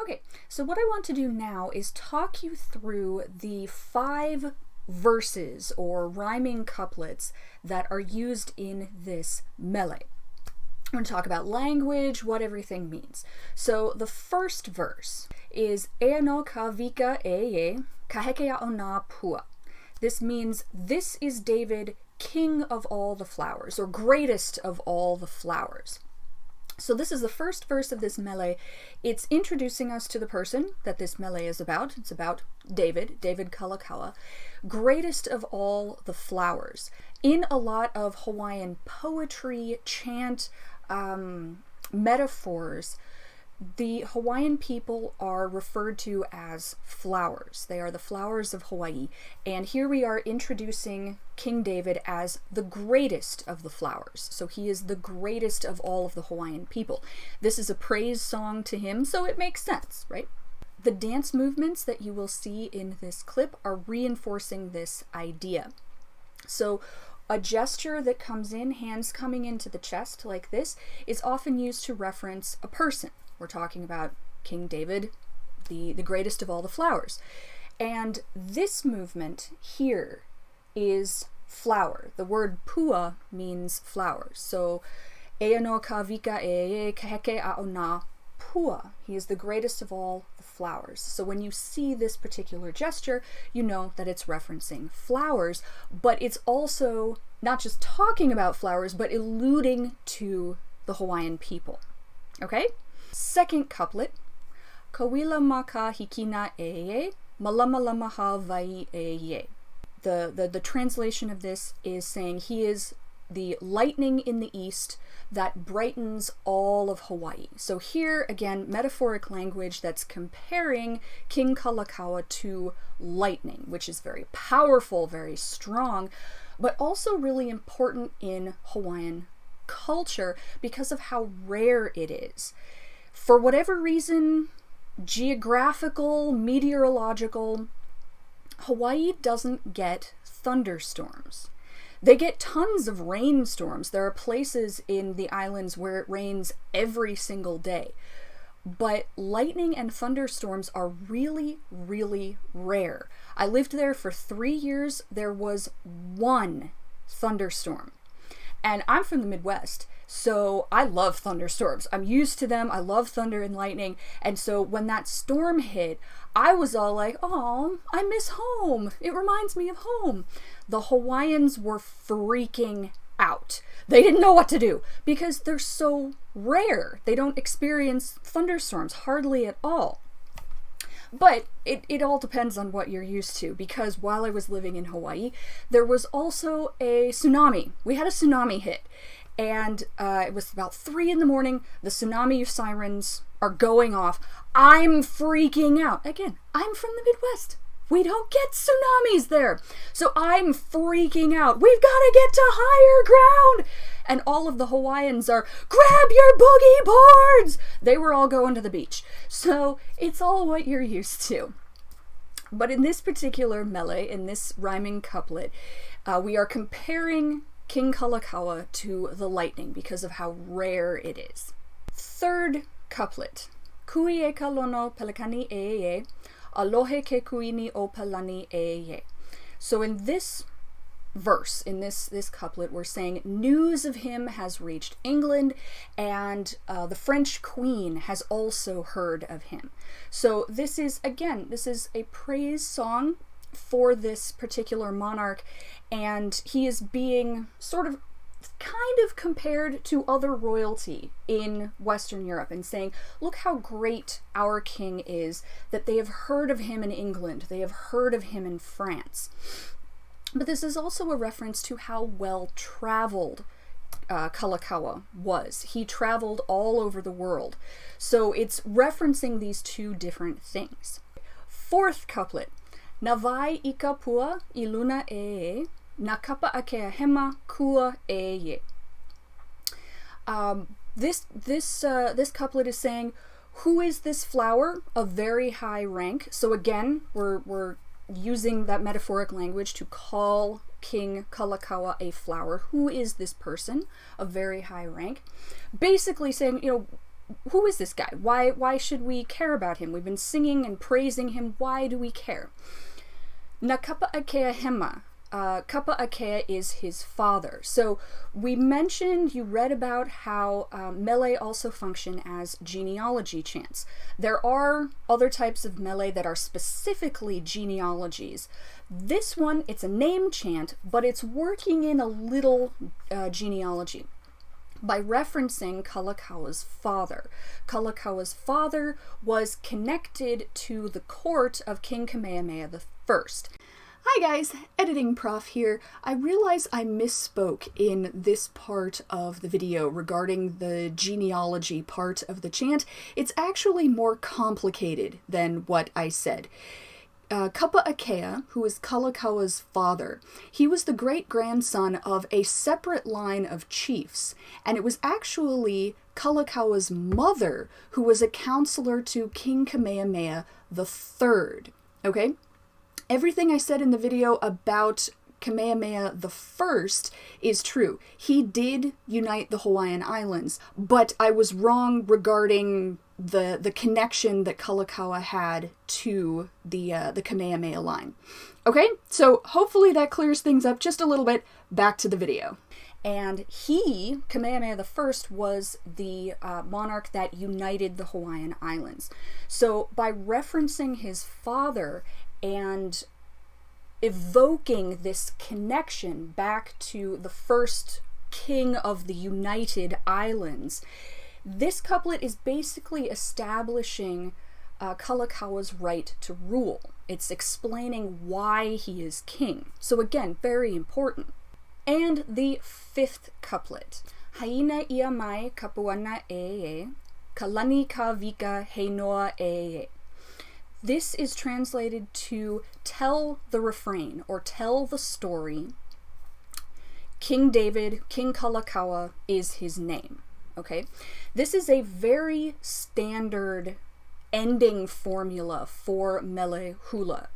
Okay, so what I want to do now is talk you through the 5 verses or rhyming couplets that are used in this mele. I'm going to talk about language, what everything means. So the first verse is Ea no Kawika e kahekea ona pua. This means, this is David, king of all the flowers, or greatest of all the flowers. So this is the first verse of this mele. It's introducing us to the person that this mele is about. It's about David Kalakaua, greatest of all the flowers. In a lot of Hawaiian poetry, chant, metaphors, the Hawaiian people are referred to as flowers. They are the flowers of Hawaii. And here we are introducing King David as the greatest of the flowers. So he is the greatest of all of the Hawaiian people. This is a praise song to him, so it makes sense, right? The dance movements that you will see in this clip are reinforcing this idea. So a gesture that comes in, hands coming into the chest like this, is often used to reference a person. We're talking about King David, the greatest of all the flowers. And this movement here is flower. The word pua means flowers. So, Ea no Kawika e kaheke ona pua. He is the greatest of all the flowers. So when you see this particular gesture, you know that it's referencing flowers, but it's also not just talking about flowers, but alluding to the Hawaiian people. Okay? Second couplet, Kawila maka hikina e malamalamaha vai e. The translation of this is saying he is the lightning in the east that brightens all of Hawaii. So here, again, metaphoric language that's comparing King Kalakaua to lightning, which is very powerful, very strong, but also really important in Hawaiian culture because of how rare it is. For whatever reason, geographical, meteorological, Hawaii doesn't get thunderstorms. They get tons of rainstorms. There are places in the islands where it rains every single day. But lightning and thunderstorms are really, really rare. I lived there for 3 years. There was 1 thunderstorm. And I'm from the Midwest, so I love thunderstorms. I'm used to them. I love thunder and lightning. And so when that storm hit, I was all like, oh, I miss home. It reminds me of home. The Hawaiians were freaking out. They didn't know what to do because they're so rare. They don't experience thunderstorms hardly at all. But it all depends on what you're used to, because while I was living in Hawaii, there was also a tsunami. We had a tsunami hit, and it was about 3 in the morning. The tsunami sirens are going off. I'm freaking out. Again, I'm from the Midwest. We don't get tsunamis there. So I'm freaking out. We've got to get to higher ground. And all of the Hawaiians are, grab your boogie boards. They were all going to the beach. So it's all what you're used to. But in this particular mele, in this rhyming couplet, we are comparing King Kalakaua to the lightning because of how rare it is. Third couplet. Kui e kalono pelekani e. Alohe ke kuini o palani e. So in this verse, in this couplet, we're saying news of him has reached England, and the French queen has also heard of him. So this is a praise song for this particular monarch, and he is being kind of compared to other royalty in Western Europe and saying, look how great our king is, that they have heard of him in England, they have heard of him in France. But this is also a reference to how well traveled Kalakaua was. He traveled all over the world. So it's referencing these 2 different things. Fourth couplet. Navai ika pua iluna e. Nakapa akea hema kua e. This couplet is saying, who is this flower of very high rank? So again, we're using that metaphoric language to call King Kalakaua a flower. Who is this person of very high rank? Basically saying, who is this guy? Why should we care about him? We've been singing and praising him. Why do we care? Na kapa akea hema. Kapa akea is his father. So we mentioned, you read about how mele also function as genealogy chants. There are other types of mele that are specifically genealogies. This one, it's a name chant, but it's working in a little genealogy by referencing Kalakaua father. Kalakaua's father was connected to the court of King Kamehameha I. Hi guys, Editing Prof here. I realize I misspoke in this part of the video regarding the genealogy part of the chant. It's actually more complicated than what I said. Kapa Akea, who is Kalakaua's father, he was the great-grandson of a separate line of chiefs, and it was actually Kalakaua's mother who was a counselor to King Kamehameha III. Okay? Everything I said in the video about Kamehameha I is true. He did unite the Hawaiian Islands, but I was wrong regarding the connection that Kalakaua had to the Kamehameha line. Okay, so hopefully that clears things up just a little bit. Back to the video. And he, Kamehameha I, was the monarch that united the Hawaiian Islands. So by referencing his father and evoking this connection back to the first king of the United Islands, this couplet is basically establishing Kalakaua's right to rule. It's explaining why he is king. So again, very important. And the fifth couplet. Haina ia mai kapuana e, kalani Kawika he noa e. This is translated to tell the refrain, or tell the story. King David, King Kalakaua is his name. Okay? This is a very standard ending formula for mele hula.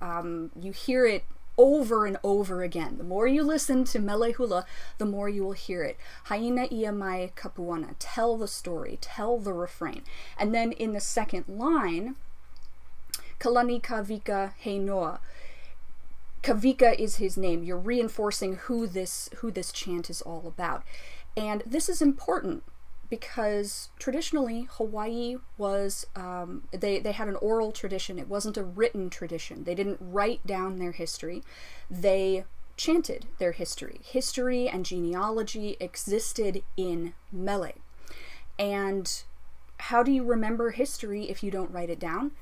You hear it over and over again. The more you listen to mele hula, the more you will hear it. Haina ia mai kapuana. Tell the story. Tell the refrain. And then in the second line, Kalani Kawika he noa. Kawika is his name. You're reinforcing who this chant is all about. And this is important because traditionally Hawaii was, they had an oral tradition. It wasn't a written tradition. They didn't write down their history. They chanted their history. History and genealogy existed in mele. And how do you remember history if you don't write it down?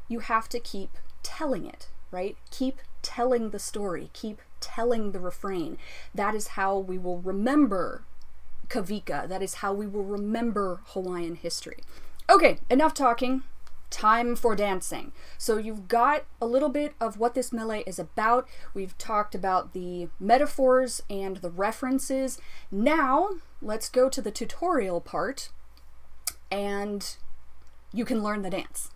You have to keep telling it, right? Keep telling the story. Keep telling the refrain. That is how we will remember Kawika. That is how we will remember Hawaiian history. Okay, enough talking. Time for dancing. So you've got a little bit of what this mele is about. We've talked about the metaphors and the references. Now, let's go to the tutorial part, and you can learn the dance.